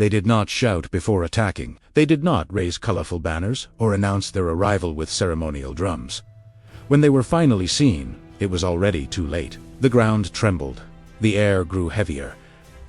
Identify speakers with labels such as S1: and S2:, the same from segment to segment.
S1: They did not shout before attacking. They did not raise colorful banners or announce their arrival with ceremonial drums. When they were finally seen, it was already too late. The ground trembled, the air grew heavier,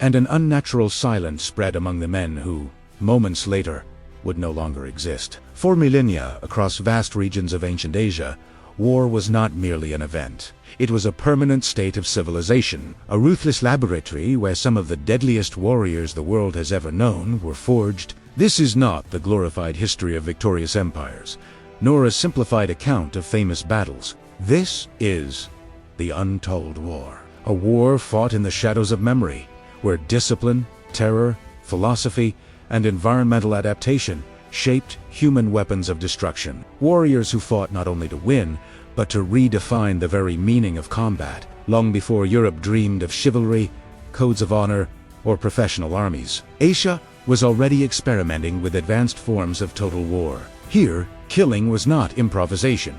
S1: and an unnatural silence spread among the men who, moments later, would no longer exist. For millennia, across vast regions of ancient Asia, war was not merely an event. It was a permanent state of civilization, a ruthless laboratory where some of the deadliest warriors the world has ever known were forged. This is not the glorified history of victorious empires, nor a simplified account of famous battles. This is the untold war. A war fought in the shadows of memory, where discipline, terror, philosophy, and environmental adaptation shaped human weapons of destruction. Warriors who fought not only to win, but to redefine the very meaning of combat, long before Europe dreamed of chivalry, codes of honor, or professional armies. Asia was already experimenting with advanced forms of total war. Here, killing was not improvisation.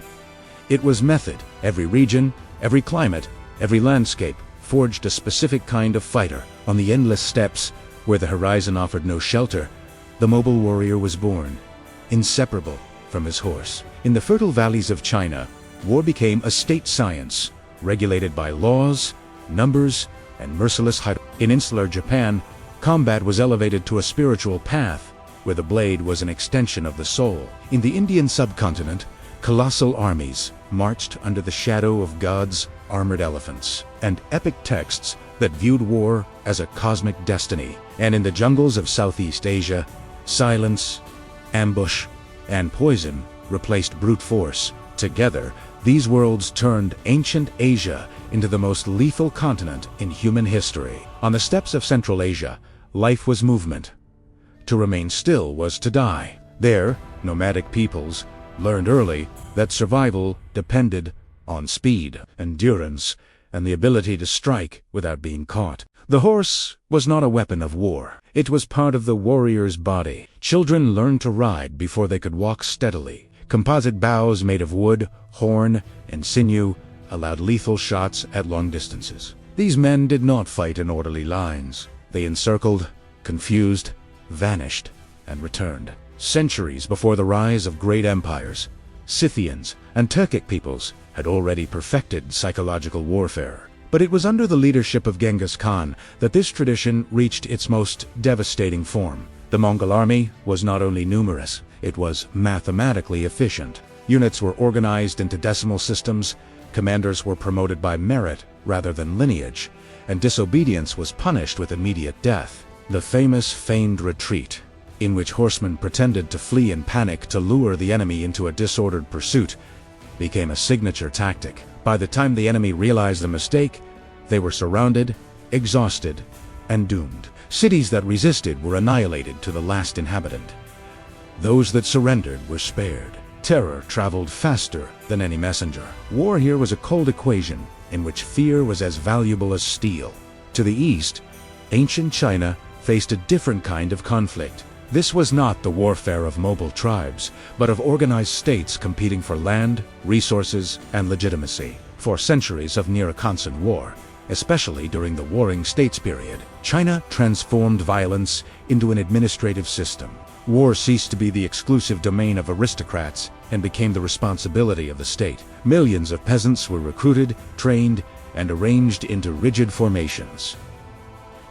S1: It was method. Every region, every climate, every landscape forged a specific kind of fighter. On the endless steppes, where the horizon offered no shelter, the mobile warrior was born, inseparable from his horse. In the fertile valleys of China, war became a state science, regulated by laws, numbers, and merciless hierarchy. In insular Japan, combat was elevated to a spiritual path, where the blade was an extension of the soul. In the Indian subcontinent, colossal armies marched under the shadow of gods' armored elephants, and epic texts that viewed war as a cosmic destiny. And in the jungles of Southeast Asia, silence, ambush, and poison replaced brute force. Together, these worlds turned ancient Asia into the most lethal continent in human history. On the steppes of Central Asia, life was movement. To remain still was to die. There, nomadic peoples learned early that survival depended on speed, endurance, and the ability to strike without being caught. The horse was not a weapon of war. It was part of the warrior's body. Children learned to ride before they could walk steadily. Composite bows made of wood, horn, and sinew allowed lethal shots at long distances. These men did not fight in orderly lines. They encircled, confused, vanished, and returned. Centuries before the rise of great empires, Scythians and Turkic peoples had already perfected psychological warfare. But it was under the leadership of Genghis Khan that this tradition reached its most devastating form. The Mongol army was not only numerous, it was mathematically efficient. Units were organized into decimal systems, commanders were promoted by merit rather than lineage, and disobedience was punished with immediate death. The famous feigned retreat, in which horsemen pretended to flee in panic to lure the enemy into a disordered pursuit, became a signature tactic. By the time the enemy realized the mistake, they were surrounded, exhausted, and doomed. Cities that resisted were annihilated to the last inhabitant. Those that surrendered were spared. Terror traveled faster than any messenger. War here was a cold equation in which fear was as valuable as steel. To the east, ancient China faced a different kind of conflict. This was not the warfare of mobile tribes, but of organized states competing for land, resources, and legitimacy. For centuries of near-constant war, especially during the Warring States period, China transformed violence into an administrative system. War ceased to be the exclusive domain of aristocrats and became the responsibility of the state. Millions of peasants were recruited, trained, and arranged into rigid formations.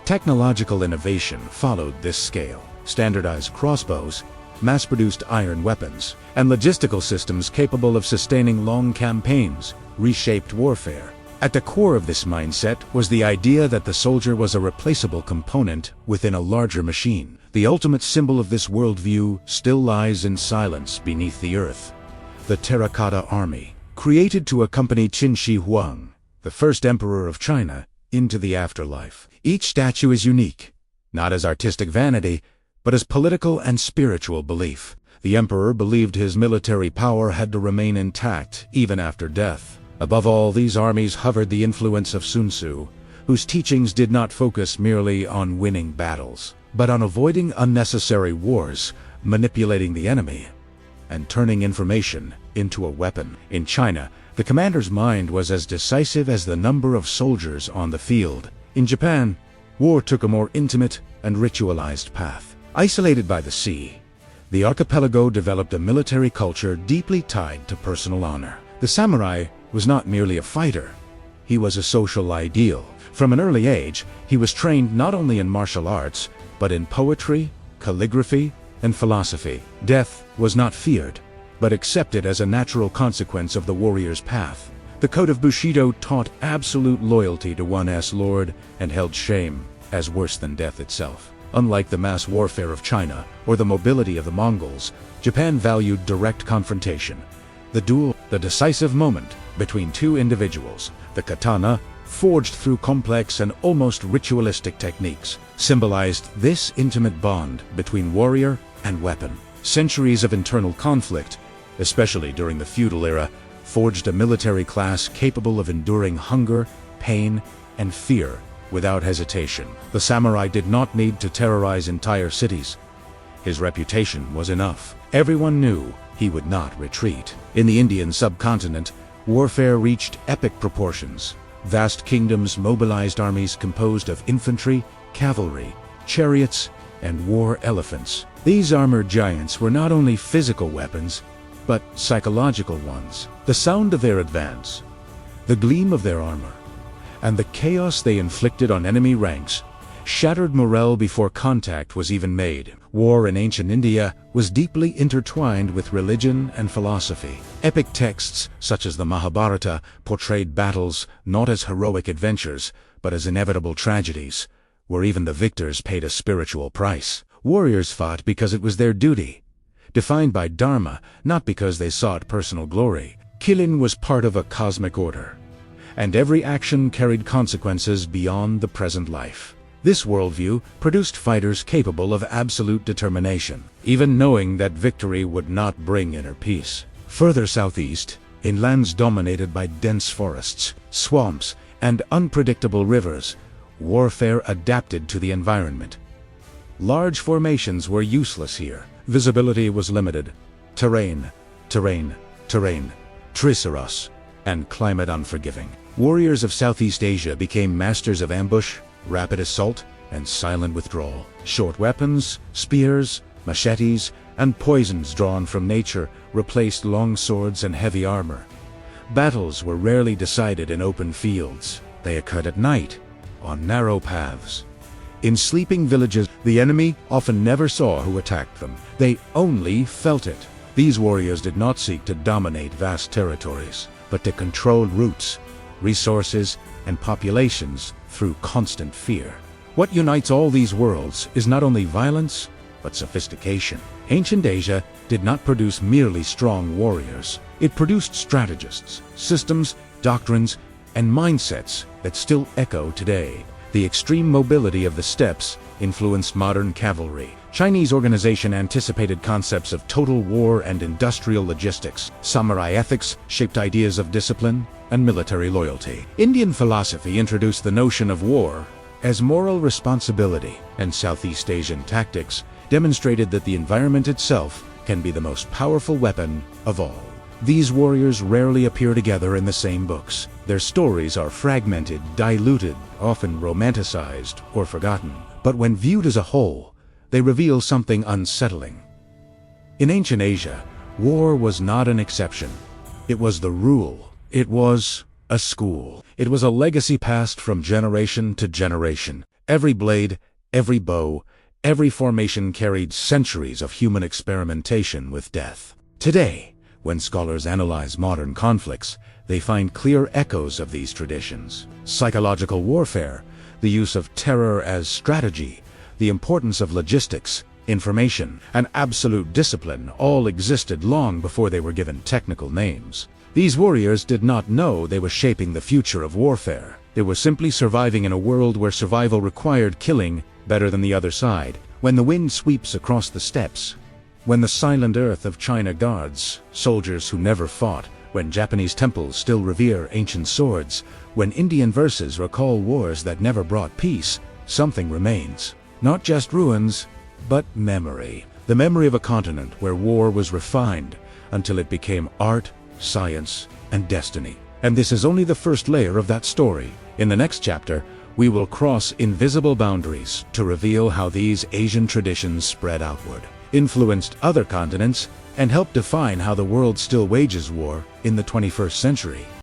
S1: Technological innovation followed this scale. Standardized crossbows, mass-produced iron weapons, and logistical systems capable of sustaining long campaigns reshaped warfare. At the core of this mindset was the idea that the soldier was a replaceable component within a larger machine. The ultimate symbol of this worldview still lies in silence beneath the earth. The Terracotta Army, created to accompany Qin Shi Huang, the first emperor of China, into the afterlife. Each statue is unique, not as artistic vanity, but as political and spiritual belief. The emperor believed his military power had to remain intact even after death. Above all, these armies hovered the influence of Sun Tzu, whose teachings did not focus merely on winning battles, but on avoiding unnecessary wars, manipulating the enemy, and turning information into a weapon. In China, the commander's mind was as decisive as the number of soldiers on the field. In Japan, war took a more intimate and ritualized path. Isolated by the sea, the archipelago developed a military culture deeply tied to personal honor. The samurai was not merely a fighter, he was a social ideal. From an early age, he was trained not only in martial arts, but in poetry, calligraphy, and philosophy. Death was not feared, but accepted as a natural consequence of the warrior's path. The code of Bushido taught absolute loyalty to one's lord and held shame as worse than death itself. Unlike the mass warfare of China or the mobility of the Mongols, Japan valued direct confrontation. The duel, the decisive moment between two individuals, the katana, forged through complex and almost ritualistic techniques, symbolized this intimate bond between warrior and weapon. Centuries of internal conflict, especially during the feudal era, forged a military class capable of enduring hunger, pain, and fear without hesitation. The samurai did not need to terrorize entire cities. His reputation was enough. Everyone knew he would not retreat. In the Indian subcontinent, warfare reached epic proportions. Vast kingdoms mobilized armies composed of infantry, cavalry, chariots, and war elephants. These armored giants were not only physical weapons, but psychological ones. The sound of their advance, the gleam of their armor, and the chaos they inflicted on enemy ranks shattered morale before contact was even made. War in ancient India was deeply intertwined with religion and philosophy. Epic texts, such as the Mahabharata, portrayed battles not as heroic adventures, but as inevitable tragedies, where even the victors paid a spiritual price. Warriors fought because it was their duty, defined by dharma, not because they sought personal glory. Killing was part of a cosmic order, and every action carried consequences beyond the present life. This worldview produced fighters capable of absolute determination, even knowing that victory would not bring inner peace. Further southeast, in lands dominated by dense forests, swamps, and unpredictable rivers, warfare adapted to the environment. Large formations were useless here. Visibility was limited. Terrain, treacherous, and climate unforgiving. Warriors of Southeast Asia became masters of ambush, rapid assault, and silent withdrawal. Short weapons, spears, machetes, and poisons drawn from nature replaced long swords and heavy armor. Battles were rarely decided in open fields. They occurred at night, on narrow paths. In sleeping villages, the enemy often never saw who attacked them. They only felt it. These warriors did not seek to dominate vast territories, but to control routes, resources, and populations through constant fear. What unites all these worlds is not only violence, but sophistication. Ancient Asia did not produce merely strong warriors. It produced strategists, systems, doctrines, and mindsets that still echo today. The extreme mobility of the steppes influenced modern cavalry. Chinese organization anticipated concepts of total war and industrial logistics. Samurai ethics shaped ideas of discipline and military loyalty. Indian philosophy introduced the notion of war as moral responsibility, and Southeast Asian tactics demonstrated that the environment itself can be the most powerful weapon of all. These warriors rarely appear together in the same books. Their stories are fragmented, diluted, often romanticized or forgotten. But when viewed as a whole, they reveal something unsettling. In ancient Asia, war was not an exception. It was the rule. It was a school. It was a legacy passed from generation to generation. Every blade, every bow, every formation carried centuries of human experimentation with death. Today, when scholars analyze modern conflicts, they find clear echoes of these traditions. Psychological warfare, the use of terror as strategy, the importance of logistics, information, and absolute discipline all existed long before they were given technical names. These warriors did not know they were shaping the future of warfare. They were simply surviving in a world where survival required killing better than the other side. When the wind sweeps across the steppes, when the silent earth of China guards soldiers who never fought, when Japanese temples still revere ancient swords, when Indian verses recall wars that never brought peace, something remains. Not just ruins, but memory. The memory of a continent where war was refined until it became art, science, and destiny. And this is only the first layer of that story. In the next chapter, we will cross invisible boundaries to reveal how these Asian traditions spread outward, influenced other continents, and helped define how the world still wages war in the 21st century.